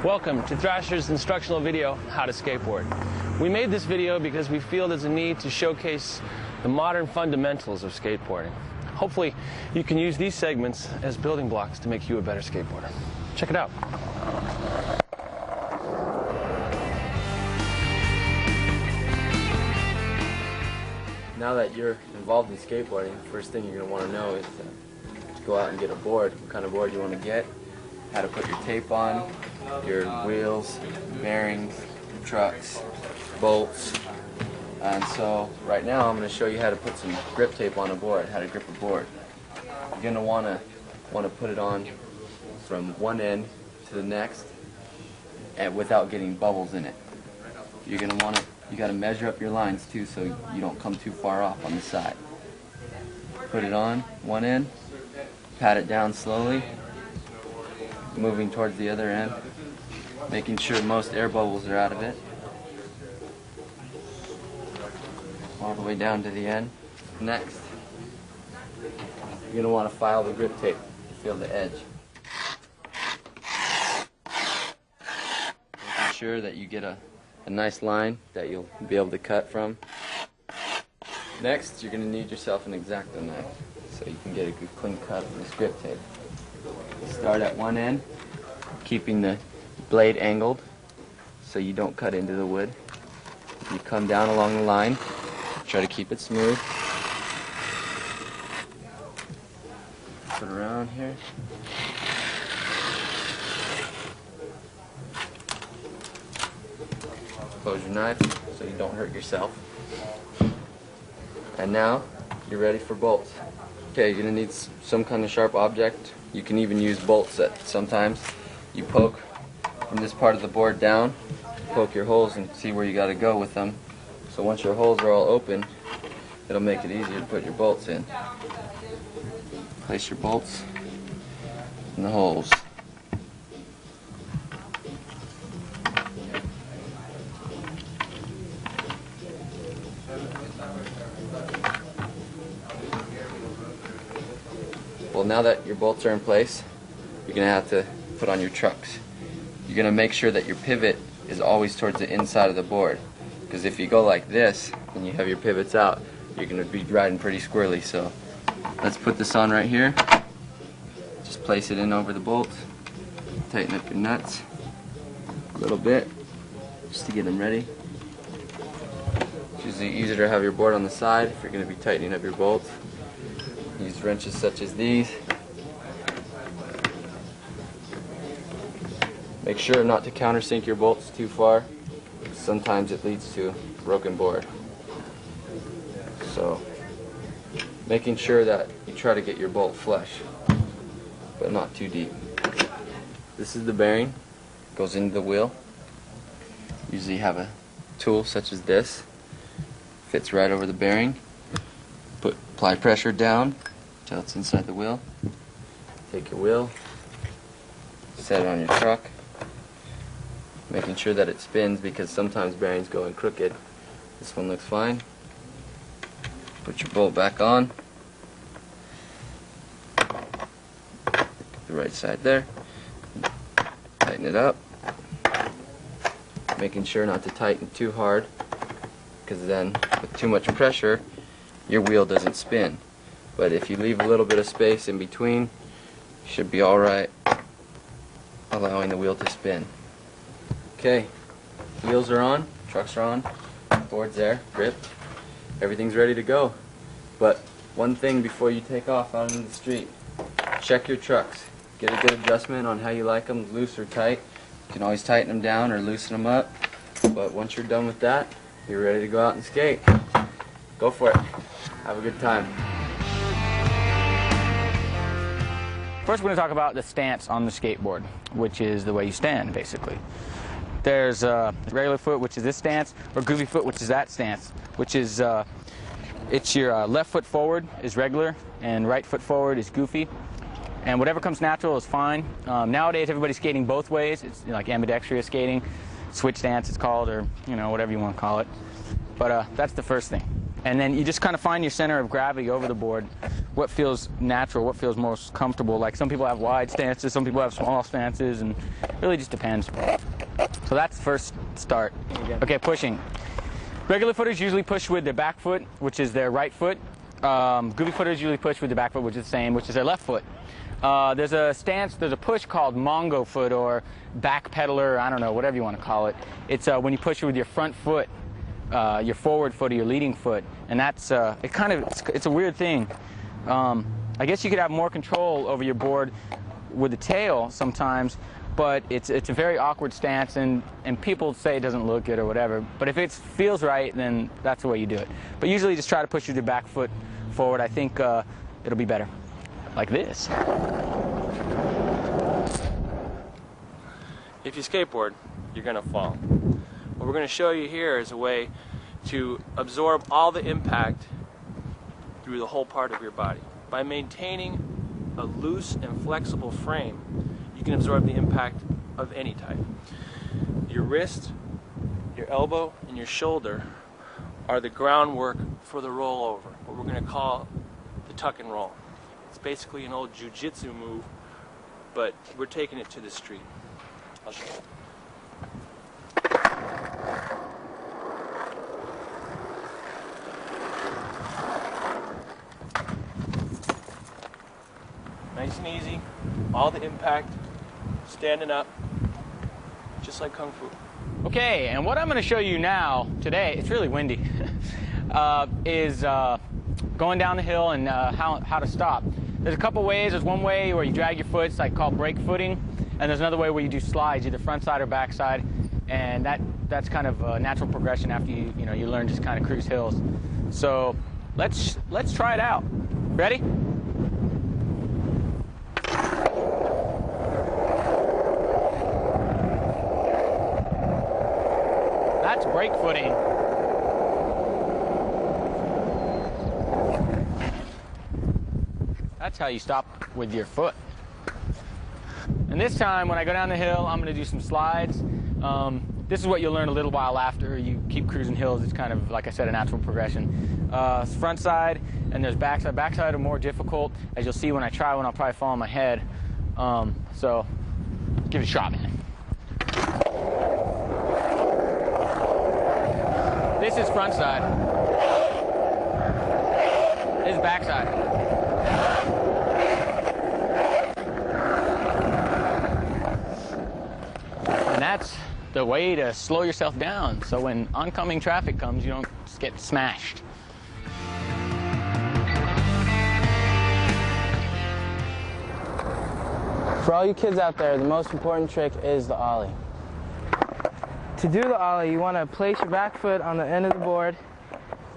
Welcome to Thrasher's instructional video, How to Skateboard. We made this video because we feel there's a need to showcase the modern fundamentals of skateboarding. Hopefully, you can use these segments as building blocks to make you a better skateboarder. Check it out. Now that you're involved in skateboarding, the first thing you're going to want to know is to go out and get a board. What kind of board you want to get, how to put your tape on, your wheels, bearings, trucks, bolts. And so right now I'm going to show you how to put some grip tape on a board, how to grip a board. You're going to want to put it on from one end to the next and without getting bubbles in it. You're going to want to, you got to measure up your lines too so you don't come too far off on the side. Put it on one end, pat it down slowly, moving towards the other end, making sure most air bubbles are out of it. All the way down to the end. Next, you're going to want to file the grip tape to feel the edge. Making sure that you get a nice line that you'll be able to cut from. Next, you're going to need yourself an X-Acto knife so you can get a good clean cut of this grip tape. Start at one end, keeping the blade angled so you don't cut into the wood. You come down along the line, try to keep it smooth. Put it around here. Close your knife so you don't hurt yourself. And now you're ready for bolts. Okay, you're going to need some kind of sharp object. You can even use bolts that sometimes you poke from this part of the board down, poke your holes and see where you got to go with them. So once your holes are all open, it'll make it easier to put your bolts in. Place your bolts in the holes. Well, now that your bolts are in place, you're going to have to put on your trucks. You're going to make sure that your pivot is always towards the inside of the board. Because if you go like this and you have your pivots out, you're going to be riding pretty squirrely. So let's put this on right here. Just place it in over the bolt. Tighten up your nuts a little bit just to get them ready. It's usually easier to have your board on the side if you're going to be tightening up your bolts. Use wrenches such as these. Make sure not to countersink your bolts too far. Sometimes it leads to a broken board. So, making sure that you try to get your bolt flush, but not too deep. This is the bearing. Goes into the wheel. Usually have a tool such as this. Fits right over the bearing. Apply pressure down until it's inside the wheel. Take your wheel, set it on your truck, making sure that it spins because sometimes bearings go in crooked. This one looks fine. Put your bolt back on. The right side there. Tighten it up. Making sure not to tighten too hard because then with too much pressure your wheel doesn't spin. But if you leave a little bit of space in between, you should be alright, allowing the wheel to spin. Okay, wheels are on, trucks are on, board's there, gripped, everything's ready to go. But one thing before you take off out into the street, check your trucks. Get a good adjustment on how you like them, loose or tight. You can always tighten them down or loosen them up. But once you're done with that, you're ready to go out and skate. Go for it. Have a good time. First we're going to talk about the stance on the skateboard, which is the way you stand, basically. There's regular foot, which is this stance, or goofy foot, which is that stance, which is, it's your left foot forward is regular, and right foot forward is goofy. And whatever comes natural is fine. Nowadays, everybody's skating both ways. It's like ambidextrous skating, switch stance it's called, or whatever you want to call it. But that's the first thing. And then you just kind of find your center of gravity over the board. What feels natural, what feels most comfortable. Like some people have wide stances, some people have small stances, and it really just depends. So that's the first start. Okay, pushing. Regular footers usually push with their back foot, which is their right foot. Goofy footers usually push with their back foot, which is the same, which is their left foot. There's a push called Mongo foot or back pedaler, I don't know, whatever you want to call it. It's when you push with your front foot, your forward foot or your leading foot, and that's it's a weird thing. I guess you could have more control over your board with the tail sometimes, but it's a very awkward stance, and people say it doesn't look good or whatever. But if it feels right, then that's the way you do it. But usually just try to push with your back foot forward. I think it'll be better. Like this. If you skateboard, you're going to fall. What we're going to show you here is a way to absorb all the impact through the whole part of your body. By maintaining a loose and flexible frame, you can absorb the impact of any type. Your wrist, your elbow, and your shoulder are the groundwork for the rollover, what we're going to call the tuck and roll. It's basically an old jiu-jitsu move, but we're taking it to the street. I'll show you. Nice and easy, all the impact, standing up, just like Kung Fu. Okay, and what I'm going to show you now, today, it's really windy, is going down the hill and how to stop. There's a couple ways. There's one way where you drag your foot, it's like called brake footing, and there's another way where you do slides, either front side or back side, and that's kind of a natural progression after you learn just kind of cruise hills. So let's try it out. Ready? That's brake footing. That's how you stop with your foot. And this time, when I go down the hill, I'm going to do some slides. This is what you'll learn a little while after you keep cruising hills. It's kind of, like I said, a natural progression. Front side, and there's back side. Back side are more difficult. As you'll see when I try one, I'll probably fall on my head. So give it a shot, man. This is front side. This is back side. And that's the way to slow yourself down, so when oncoming traffic comes, you don't just get smashed. For all you kids out there, the most important trick is the ollie. To do the ollie, you want to place your back foot on the end of the board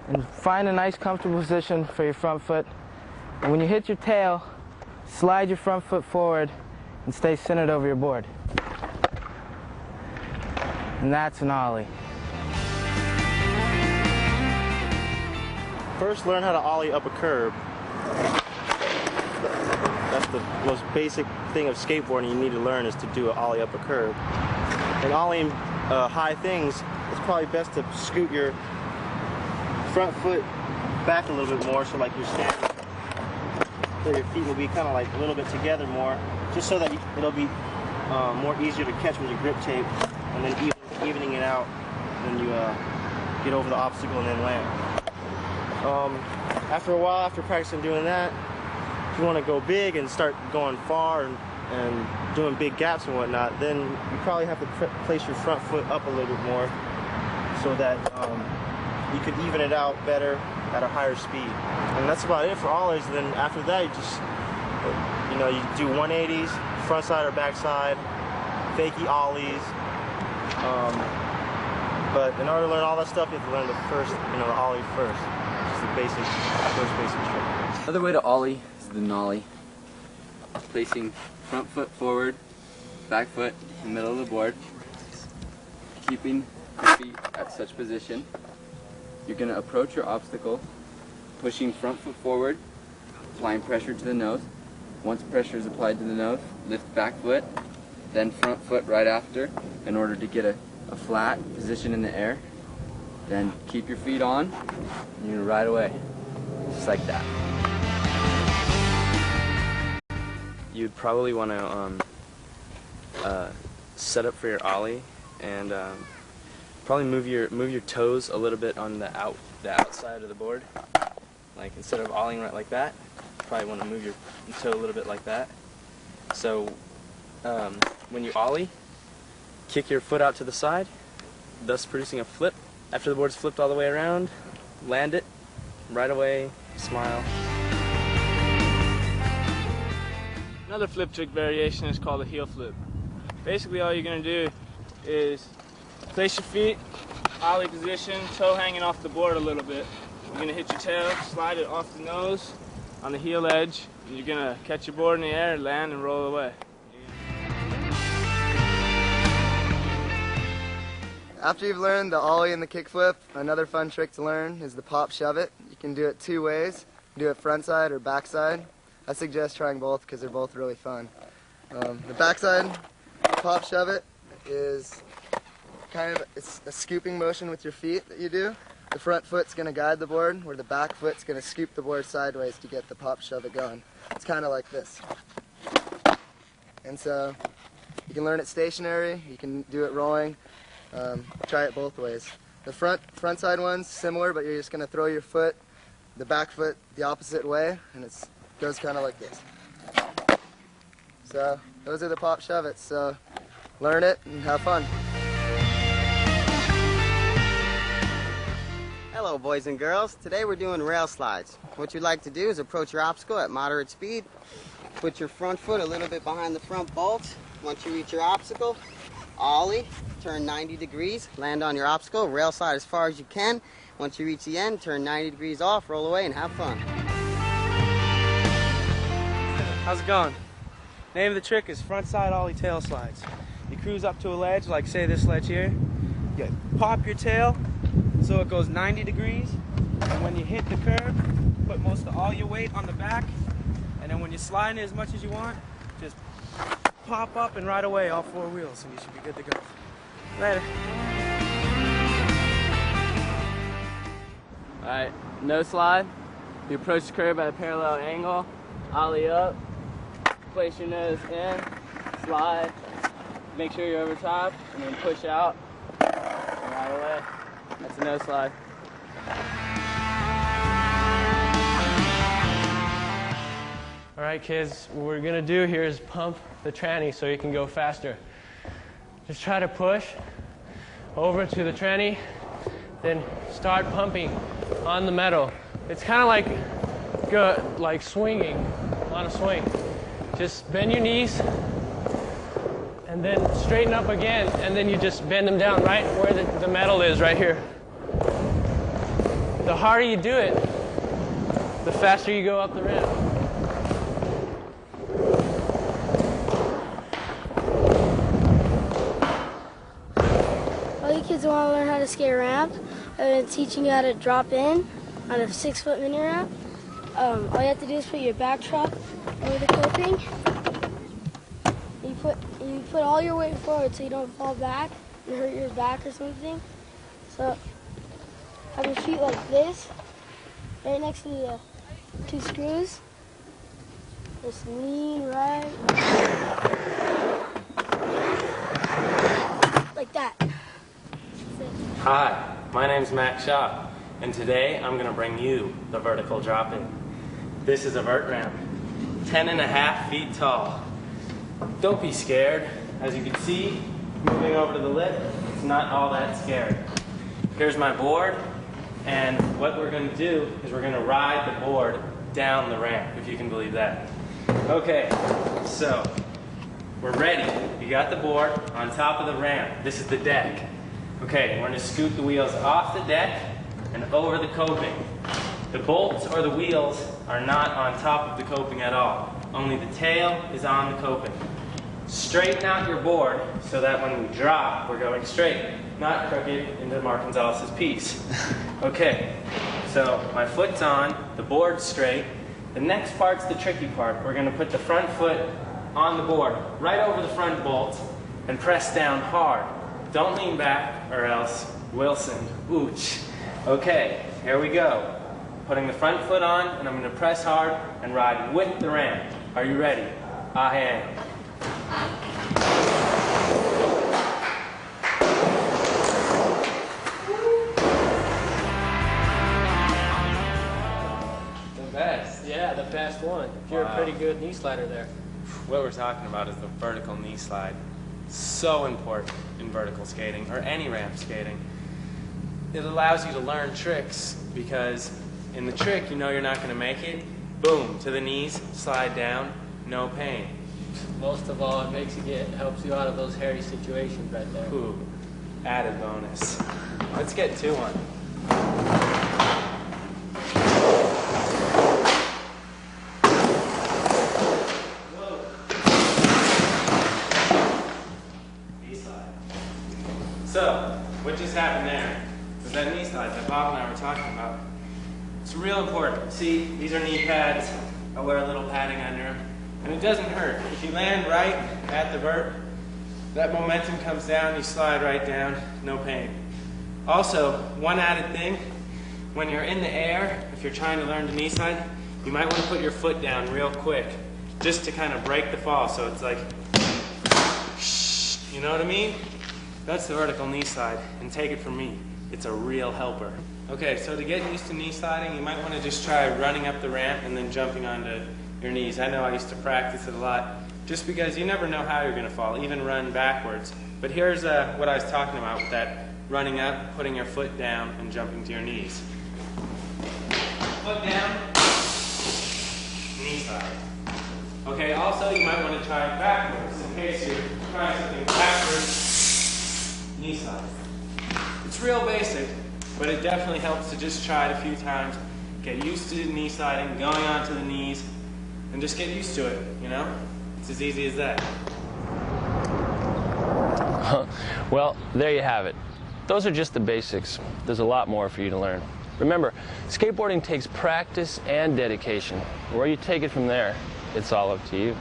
and find a nice comfortable position for your front foot. And when you hit your tail, slide your front foot forward and stay centered over your board. And that's an ollie. First, learn how to ollie up a curb. That's the most basic thing of skateboarding you need to learn, is to do an ollie up a curb. And ollieing high things, it's probably best to scoot your front foot back a little bit more, so like you're standing, so your feet will be kind of like a little bit together more, just so that it'll be more easier to catch with your grip tape, and then evening it out when you get over the obstacle and then land. After a while, after practicing doing that, if you want to go big and start going far and doing big gaps and whatnot, then you probably have to place your front foot up a little bit more so that you could even it out better at a higher speed. And that's about it for ollies. And then after that, you just, you do 180s, front side or back side, fakie ollies. But in order to learn all that stuff, you have to learn the first, the ollie first. Just the first basic trick. Another way to ollie is the nollie. Placing front foot forward, back foot in the middle of the board, keeping your feet at such position. You're going to approach your obstacle, pushing front foot forward, applying pressure to the nose, Once pressure is applied to the nose, lift back foot, then front foot right after in order to get a flat position in the air. Then keep your feet on, and you ride away, just like that. You'd probably want to set up for your ollie and probably move your toes a little bit on the outside of the board. Like instead of ollieing right like that, you probably want to move your toe a little bit like that. So when you ollie, kick your foot out to the side, thus producing a flip. After the board's flipped all the way around, land it, right away, smile. Another flip trick variation is called a heel flip. Basically all you're going to do is place your feet, ollie position, toe hanging off the board a little bit. You're going to hit your tail, slide it off the nose on the heel edge, and you're going to catch your board in the air, land, and roll away. After you've learned the ollie and the kickflip, another fun trick to learn is the pop shove it. You can do it two ways. You can do it front side or back side. I suggest trying both because they're both really fun. The backside pop shove it is it's a scooping motion with your feet that you do. The front foot's going to guide the board, where the back foot's going to scoop the board sideways to get the pop shove it going. It's kind of like this. And so you can learn it stationary, you can do it rolling. Try it both ways. The front side one's similar, but you're just going to throw your foot, the back foot, the opposite way, and it goes kind of like this. So those are the pop shove it. So learn it and have fun. Hello boys and girls, today we're doing rail slides. What you'd like to do is approach your obstacle at moderate speed, put your front foot a little bit behind the front bolt. Once you reach your obstacle, ollie, turn 90 degrees, land on your obstacle, rail slide as far as you can. Once you reach the end, turn 90 degrees off, roll away, and have fun. How's it going? Name of the trick is front side ollie tail slides. You cruise up to a ledge, like say this ledge here. You pop your tail so it goes 90 degrees, and when you hit the curb, put most of all your weight on the back, and then when you slide it as much as you want, just pop up and ride away all four wheels, and you should be good to go. Later. Alright, no slide. You approach the curb at a parallel angle, ollie up, place your nose in, slide, make sure you're over top, and then push out, and ride away. That's a no slide. All right, kids, what we're gonna do here is pump the tranny so you can go faster. Just try to push over to the tranny, then start pumping on the metal. It's kind of like swinging on a swing. Just bend your knees and then straighten up again, and then you just bend them down right where the metal is, right here. The harder you do it, the faster you go up the ramp. All you kids want to learn how to skate ramp, I've been teaching you how to drop in on a 6-foot mini ramp. All you have to do is put your back truck over the coping. You put all your weight forward so you don't fall back and hurt your back or something. So have your feet like this, right next to the 2 screws. Just lean right, like that. Hi, my name's Sharpe, and today I'm going to bring you the vertical drop-in. This is a vert ramp, 10.5 feet tall. Don't be scared. As you can see, moving over to the lip, it's not all that scary. Here's my board, and what we're going to do is we're going to ride the board down the ramp, if you can believe that. Okay, so we're ready. You got the board on top of the ramp. This is the deck. Okay, we're going to scoot the wheels off the deck and over the coping. The bolts or the wheels are not on top of the coping at all. Only the tail is on the coping. Straighten out your board so that when we drop, we're going straight, not crooked into Marc Gonzalez's piece. Okay, so my foot's on, the board's straight. The next part's the tricky part. We're gonna put the front foot on the board, right over the front bolt, and press down hard. Don't lean back, or else Wilson, ooch. Okay, here we go. Putting the front foot on, and I'm gonna press hard and ride with the ramp. Are you ready? I am. The best. Yeah, the best one. You're a pretty good knee slider there. What we're talking about is the vertical knee slide. So important in vertical skating, or any ramp skating. It allows you to learn tricks, because in the trick, you know you're not gonna make it. Boom, to the knees, slide down, no pain. Most of all, it helps you out of those hairy situations right there. Ooh, added bonus. Let's get to one. Knee slide. So, what just happened there was that knee slide that Bob and I were talking about. It's real important. See, these are knee pads. I wear a little padding under them. And it doesn't hurt. If you land right at the vert, that momentum comes down, you slide right down, no pain. Also, one added thing, when you're in the air, if you're trying to learn to knee slide, you might want to put your foot down real quick, just to kind of break the fall, so it's like, you know what I mean? That's the vertical knee slide, and take it from me, it's a real helper. Okay, so to get used to knee sliding, you might want to just try running up the ramp and then jumping onto your knees. I know I used to practice it a lot, just because you never know how you're going to fall, even run backwards. But here's what I was talking about with that running up, putting your foot down, and jumping to your knees. Foot down, knee slide. Okay, also you might want to try it backwards, in case you're trying something backwards, knee slide. It's real basic, but it definitely helps to just try it a few times, get used to knee sliding, going onto the knees, and just get used to it, you know? It's as easy as that. Well, there you have it. Those are just the basics. There's a lot more for you to learn. Remember, skateboarding takes practice and dedication. Where you take it from there, it's all up to you.